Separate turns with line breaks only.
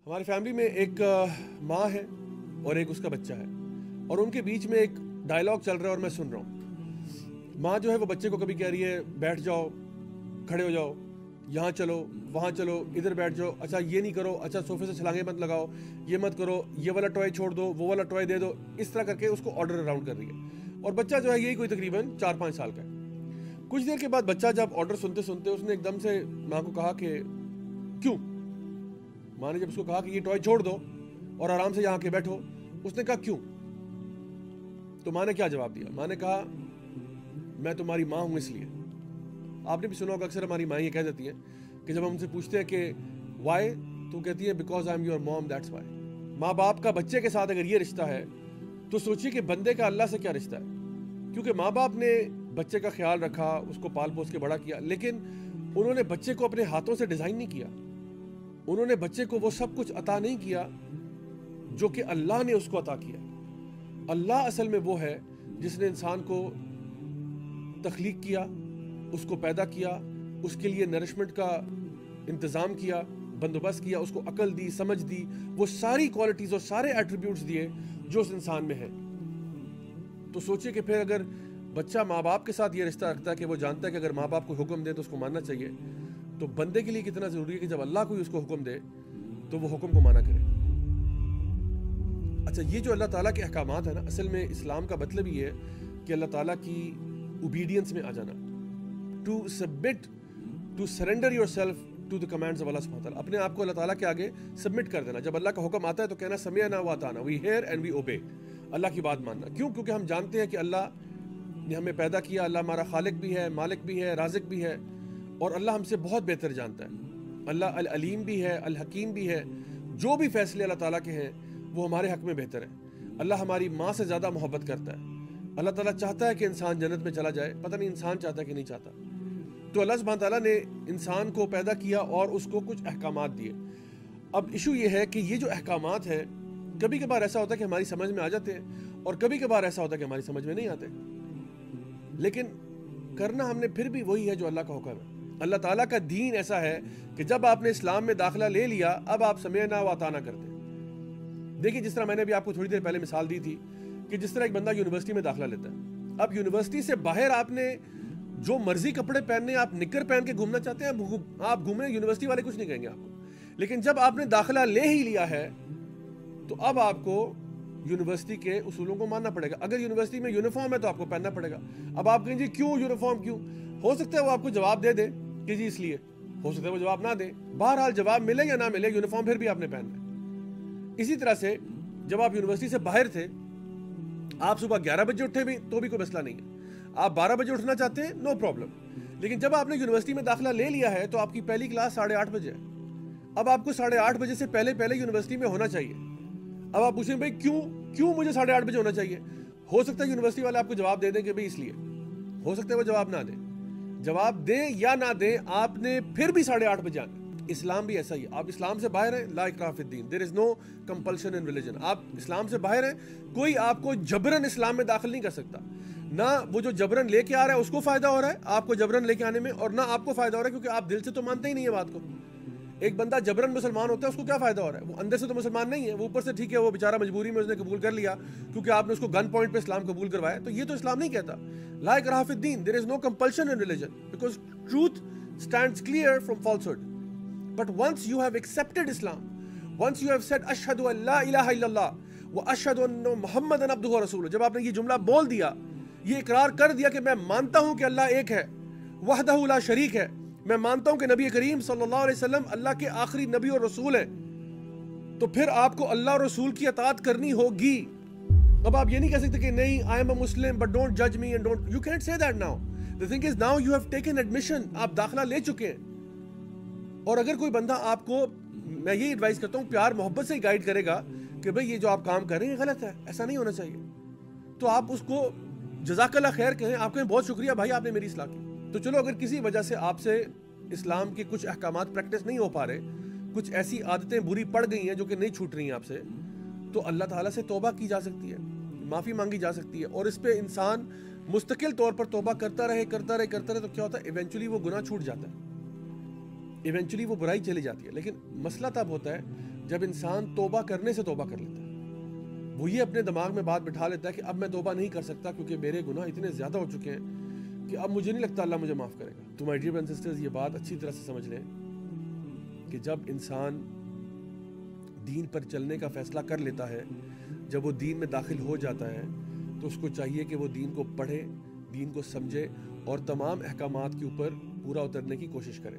ہماری فیملی میں ایک ماں ہے اور ایک اس کا بچہ ہے، اور ان کے بیچ میں ایک ڈائلاگ چل رہا ہے اور میں سن رہا ہوں۔ ماں جو ہے وہ بچے کو کبھی کہہ رہی ہے بیٹھ جاؤ، کھڑے ہو جاؤ، یہاں چلو، وہاں چلو، ادھر بیٹھ جاؤ، اچھا یہ نہیں کرو، اچھا صوفے سے چھلانگیں مت لگاؤ، یہ مت کرو، یہ والا ٹوائے چھوڑ دو، وہ والا ٹوائے دے دو، اس طرح کر کے اس کو آرڈر اراؤنڈ کر رہی ہے۔ اور بچہ جو ہے یہی کوئی تقریباً 4-5 سال کا ہے۔ کچھ دیر کے بعد بچہ جب آرڈر سنتے سنتے اس نے ایک دم سے ماں کو کہا کہ کیوں؟ ماں نے جب اس کو کہا کہ یہ ٹوائے چھوڑ دو اور آرام سے یہاں کے بیٹھو، اس نے کہا کیوں؟ تو ماں نے کیا جواب دیا؟ ماں نے کہا میں تمہاری ماں ہوں اس لیے۔ آپ نے بھی سنا ہوگا اکثر ہماری مائیں یہ کہہ دیتی ہیں کہ جب ہم ان سے پوچھتے ہیں کہ وائی، تو کہتی ہے because I am your mom, that's why. ماں باپ کا بچے کے ساتھ اگر یہ رشتہ ہے تو سوچیے کہ بندے کا اللہ سے کیا رشتہ ہے۔ کیونکہ ماں باپ نے بچے کا خیال رکھا، اس کو پال پوس کے بڑا کیا، لیکن انہوں نے بچے کو اپنے ہاتھوں سے ڈیزائن نہیں کیا، انہوں نے بچے کو وہ سب کچھ عطا نہیں کیا جو کہ اللہ نے اس کو عطا کیا۔ اللہ اصل میں وہ ہے جس نے انسان کو تخلیق کیا، اس کو پیدا کیا، اس کے لیے نرشمنٹ کا انتظام کیا، بندوبست کیا، اس کو عقل دی، سمجھ دی، وہ ساری کوالٹیز اور سارے ایٹریبیوٹس دیے جو اس انسان میں ہیں۔ تو سوچئے کہ پھر اگر بچہ ماں باپ کے ساتھ یہ رشتہ رکھتا ہے کہ وہ جانتا ہے کہ اگر ماں باپ کو حکم دے تو اس کو ماننا چاہیے، تو بندے کے لیے کتنا ضروری ہے کہ جب اللہ کوئی اس کو حکم دے تو وہ حکم کو مانا کرے۔ اچھا، یہ جو اللہ تعالیٰ کے احکامات ہیں نا، اصل میں اسلام کا مطلب یہ ہے کہ اللہ تعالیٰ کی اوبیڈینس میں آ جانا، to submit, to surrender yourself to the commands of Allah سبحانہ وتعالیٰ، اپنے آپ کو اللہ تعالیٰ کے آگے سبمٹ کر دینا۔ جب اللہ کا حکم آتا ہے تو کہنا سمعنا و اطعنا، وی ہیئر اینڈ وی اوبے، اللہ کی بات ماننا۔ کیوں؟ کیونکہ ہم جانتے ہیں کہ اللہ نے ہمیں پیدا کیا، اللہ ہمارا خالق بھی ہے، مالک بھی ہے، رازق بھی ہے، اور اللہ ہم سے بہت بہتر جانتا ہے۔ اللہ العلیم بھی ہے، الحکیم بھی ہے، جو بھی فیصلے اللہ تعالیٰ کے ہیں وہ ہمارے حق میں بہتر ہیں۔ اللہ ہماری ماں سے زیادہ محبت کرتا ہے۔ اللہ تعالیٰ چاہتا ہے کہ انسان جنت میں چلا جائے، پتہ نہیں انسان چاہتا ہے کہ نہیں چاہتا۔ تو اللہ سبحانہ تعالیٰ نے انسان کو پیدا کیا اور اس کو کچھ احکامات دیے۔ اب ایشو یہ ہے کہ یہ جو احکامات ہیں، کبھی کبھار ایسا ہوتا ہے کہ ہماری سمجھ میں آ جاتے ہیں اور کبھی کبھار ایسا ہوتا ہے کہ ہماری سمجھ میں نہیں آتے، لیکن کرنا ہم نے پھر بھی وہی ہے جو اللہ کا حکم ہے۔ اللہ تعالیٰ کا دین ایسا ہے کہ جب آپ نے اسلام میں داخلہ لے لیا، اب آپ سمعنا و اطعنا کرتے ہیں۔ دیکھیں، جس طرح میں نے بھی آپ کو تھوڑی دیر پہلے مثال دی تھی کہ جس طرح ایک بندہ یونیورسٹی میں داخلہ لیتا ہے، اب یونیورسٹی سے باہر آپ نے جو مرضی کپڑے پہننے، آپ نکر پہن کے گھومنا چاہتے ہیں، آپ گھومیں، یونیورسٹی والے کچھ نہیں کہیں گے آپ کو، لیکن جب آپ نے داخلہ لے ہی لیا ہے تو اب آپ کو یونیورسٹی کے اصولوں کو ماننا پڑے گا۔ اگر یونیورسٹی میں یونیفارم ہے تو آپ کو پہننا پڑے گا۔ اب آپ کہیں جی کیوں یونیفارم کیوں؟ ہو سکتا ہے وہ آپ کو جواب دے دے کہ جی اس لیے، ہو سکتا ہے وہ جواب نہ دے، بہرحال جواب ملے یا نہ ملے، یونیفارم پھر بھی آپ نے پہننا ہے۔ اسی طرح سے جب آپ یونیورسٹی سے باہر تھے، آپ صبح 11 بجے اٹھے بھی تو بھی کوئی مسئلہ نہیں ہے، آپ 12 بجے اٹھنا چاہتے ہیں، نو پرابلم، لیکن جب آپ نے یونیورسٹی میں داخلہ لے لیا ہے تو آپ کی پہلی کلاس 8:30 بجے ہے۔ اب آپ کو 8:30 بجے سے پہلے یونیورسٹی میں ہونا چاہیے۔ اب آپ پوچھیں بھائی کیوں مجھے 8:30 بجے ہونا چاہیے؟ ہو سکتا ہے یونیورسٹی والے آپ کو جواب دے دیں کہ بھائی اس لیے، ہو سکتا ہے وہ جواب نہ دیں۔ جواب دیں یا نہ دیں، آپ نے پھر بھی 8:30 بجے آنا۔ اسلام بھی ایسا ہی ہے، آپ اسلام سے باہر ہیں، لا اکراہ فی الدین، there is no compulsion in religion. آپ اسلام سے باہر ہیں، کوئی آپ کو جبرن اسلام میں داخل نہیں کر سکتا۔ نہ وہ جو جبرن لے کے آ رہا ہے اس کو فائدہ ہو رہا ہے آپ کو جبرن لے کے آنے میں، اور نہ آپ کو فائدہ ہو رہا ہے، کیونکہ آپ دل سے تو مانتے ہی نہیں ہے بات کو۔ ایک بندہ جبرن مسلمان ہوتا ہے، اس کو کیا فائدہ ہو رہا ہے؟ وہ اندر سے تو مسلمان نہیں ہے، وہ اوپر سے ٹھیک ہے وہ بیچارہ مجبوری میں اس نے قبول کر لیا کیونکہ آپ نے اس کو گن پوائنٹ پہ اسلام قبول کروایا۔ تو یہ تو اسلام نہیں کہتا، لا اکراہ فی الدین، there is no compulsion in religion, because truth stands clear from falsehood. But once you have accepted Islam, once you have said ashhadu an la ilaha illallah wa ashhadu anna muhammadan abduhu wa rasuluh، جب آپ نے یہ جملہ بول دیا، یہ اقرار کر دیا کہ میں مانتا ہوں کہ اللہ ایک ہے، وحدہ لا شریک ہے، میں مانتا ہوں کہ نبی کریم صلی اللہ علیہ وسلم اللہ کے آخری نبی اور رسول ہیں، تو پھر آپ کو اللہ اور رسول کی اطاعت کرنی ہوگی۔ اب آپ یہ نہیں کہہ سکتے کہ نہیں I am a Muslim but don't judge me and don't، you can't say that now. The thing is now you have taken admission، آپ داخلہ لے چکے ہیں۔ اور اگر کوئی بندہ آپ کو، میں یہی ایڈوائز کرتا ہوں، پیار محبت سے ہی گائیڈ کرے گا کہ بھئی یہ جو آپ کام کر رہے ہیں یہ غلط ہے، ایسا نہیں ہونا چاہیے، تو آپ اس کو جزاک اللہ خیر کہیں، آپ کہیں بہت شکریہ بھائی آپ نے میری اصلاح کی۔ تو چلو اگر کسی وجہ سے آپ سے اسلام کے کچھ احکامات پریکٹس نہیں ہو پا رہے، کچھ ایسی عادتیں بری پڑ گئی ہیں جو کہ نہیں چھوٹ رہی ہیں آپ سے، تو اللہ تعالیٰ سے توبہ کی جا سکتی ہے، معافی مانگی جا سکتی ہے، اور اس پہ انسان مستقل طور پر توبہ کرتا رہے تو کیا ہوتا ہے، ایونچولی وہ گناہ چھوٹ جاتا ہے، ایونچولی وہ برائی چلی جاتی ہے۔ لیکن مسئلہ تب ہوتا ہے جب انسان توبہ کرنے سے توبہ کر لیتا ہے، وہ یہ اپنے دماغ میں بات بٹھا لیتا ہے کہ اب میں توبہ نہیں کر سکتا کیونکہ میرے گناہ اتنے زیادہ ہو چکے ہیں کہ اب مجھے نہیں لگتا اللہ مجھے معاف کرے گا. تو my dear brothers and sisters, یہ بات اچھی طرح سے سمجھ لیں کہ جب انسان دین پر چلنے کا فیصلہ کر لیتا ہے، جب وہ دین میں داخل ہو جاتا ہے، تو اس کو چاہیے کہ وہ دین کو پڑھے، دین کو سمجھے اور تمام احکامات کے اوپر پورا اترنے کی کوشش کرے.